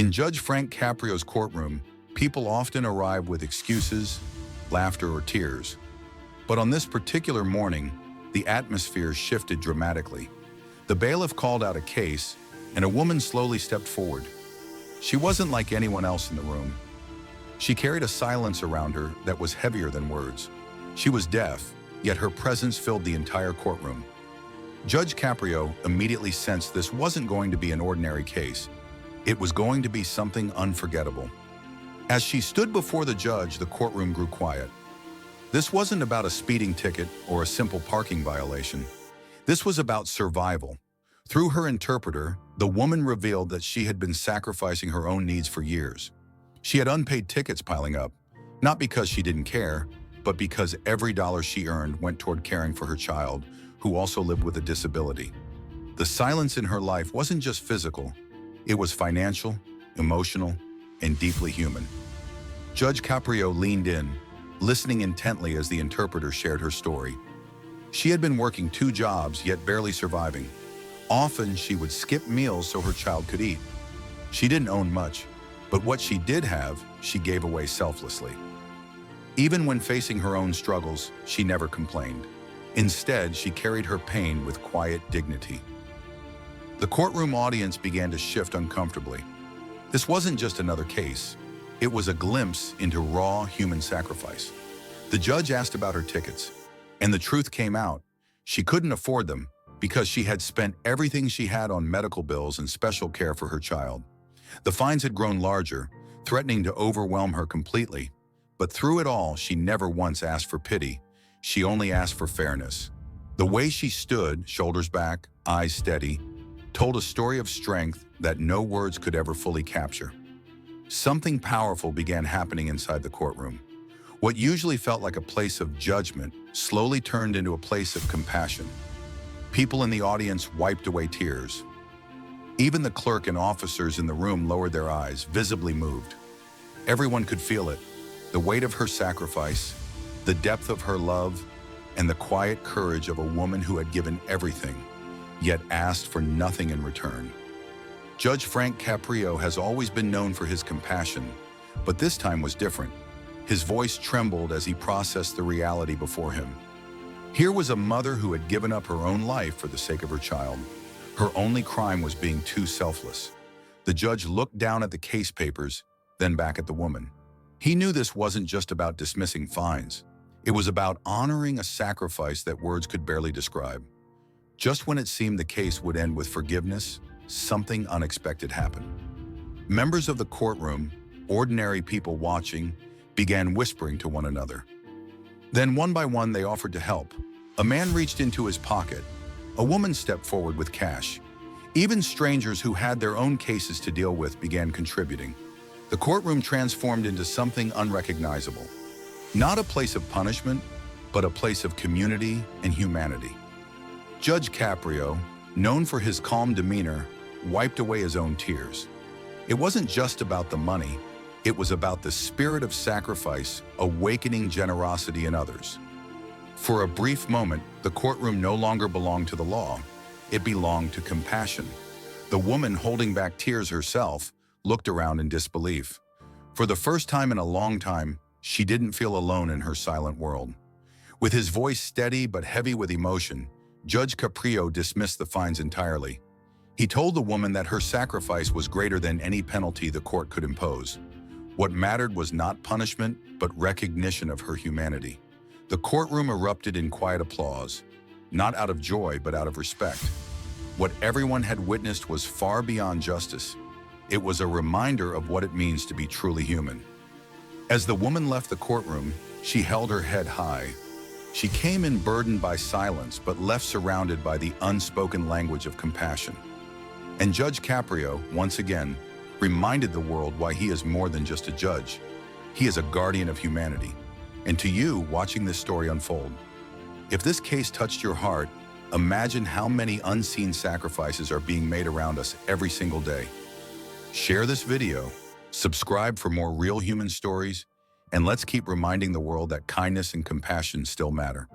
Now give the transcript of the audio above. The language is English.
In Judge Frank Caprio's courtroom, people often arrive with excuses, laughter, or tears. But on this particular morning, the atmosphere shifted dramatically. The bailiff called out a case, and a woman slowly stepped forward. She wasn't like anyone else in the room. She carried a silence around her that was heavier than words. She was deaf, yet her presence filled the entire courtroom. Judge Caprio immediately sensed this wasn't going to be an ordinary case. It was going to be something unforgettable. As she stood before the judge, the courtroom grew quiet. This wasn't about a speeding ticket or a simple parking violation. This was about survival. Through her interpreter, the woman revealed that she had been sacrificing her own needs for years. She had unpaid tickets piling up, not because she didn't care, but because every dollar she earned went toward caring for her child, who also lived with a disability. The silence in her life wasn't just physical. It was financial, emotional, and deeply human. Judge Caprio leaned in, listening intently as the interpreter shared her story. She had been working 2 jobs, yet barely surviving. Often, she would skip meals so her child could eat. She didn't own much, but what she did have, she gave away selflessly. Even when facing her own struggles, she never complained. Instead, she carried her pain with quiet dignity. The courtroom audience began to shift uncomfortably. This wasn't just another case. It was a glimpse into raw human sacrifice. The judge asked about her tickets, and the truth came out. She couldn't afford them because she had spent everything she had on medical bills and special care for her child. The fines had grown larger, threatening to overwhelm her completely. But through it all, she never once asked for pity. She only asked for fairness. The way she stood, shoulders back, eyes steady, told a story of strength that no words could ever fully capture. Something powerful began happening inside the courtroom. What usually felt like a place of judgment slowly turned into a place of compassion. People in the audience wiped away tears. Even the clerk and officers in the room lowered their eyes, visibly moved. Everyone could feel it, the weight of her sacrifice, the depth of her love, and the quiet courage of a woman who had given everything, yet asked for nothing in return. Judge Frank Caprio has always been known for his compassion, but this time was different. His voice trembled as he processed the reality before him. Here was a mother who had given up her own life for the sake of her child. Her only crime was being too selfless. The judge looked down at the case papers, then back at the woman. He knew this wasn't just about dismissing fines. It was about honoring a sacrifice that words could barely describe. Just when it seemed the case would end with forgiveness, something unexpected happened. Members of the courtroom, ordinary people watching, began whispering to one another. Then one by one they offered to help. A man reached into his pocket. A woman stepped forward with cash. Even strangers who had their own cases to deal with began contributing. The courtroom transformed into something unrecognizable. Not a place of punishment, but a place of community and humanity. Judge Caprio, known for his calm demeanor, wiped away his own tears. It wasn't just about the money. It was about the spirit of sacrifice, awakening generosity in others. For a brief moment, the courtroom no longer belonged to the law. It belonged to compassion. The woman, holding back tears herself, looked around in disbelief. For the first time in a long time, she didn't feel alone in her silent world. With his voice steady but heavy with emotion, Judge Caprio dismissed the fines entirely. He told the woman that her sacrifice was greater than any penalty the court could impose. What mattered was not punishment, but recognition of her humanity. The courtroom erupted in quiet applause, not out of joy, but out of respect. What everyone had witnessed was far beyond justice. It was a reminder of what it means to be truly human. As the woman left the courtroom, she held her head high. She came in burdened by silence, but left surrounded by the unspoken language of compassion. And Judge Caprio, once again, reminded the world why he is more than just a judge. He is a guardian of humanity. And to you, watching this story unfold, if this case touched your heart, imagine how many unseen sacrifices are being made around us every single day. Share this video, subscribe for more real human stories, and let's keep reminding the world that kindness and compassion still matter.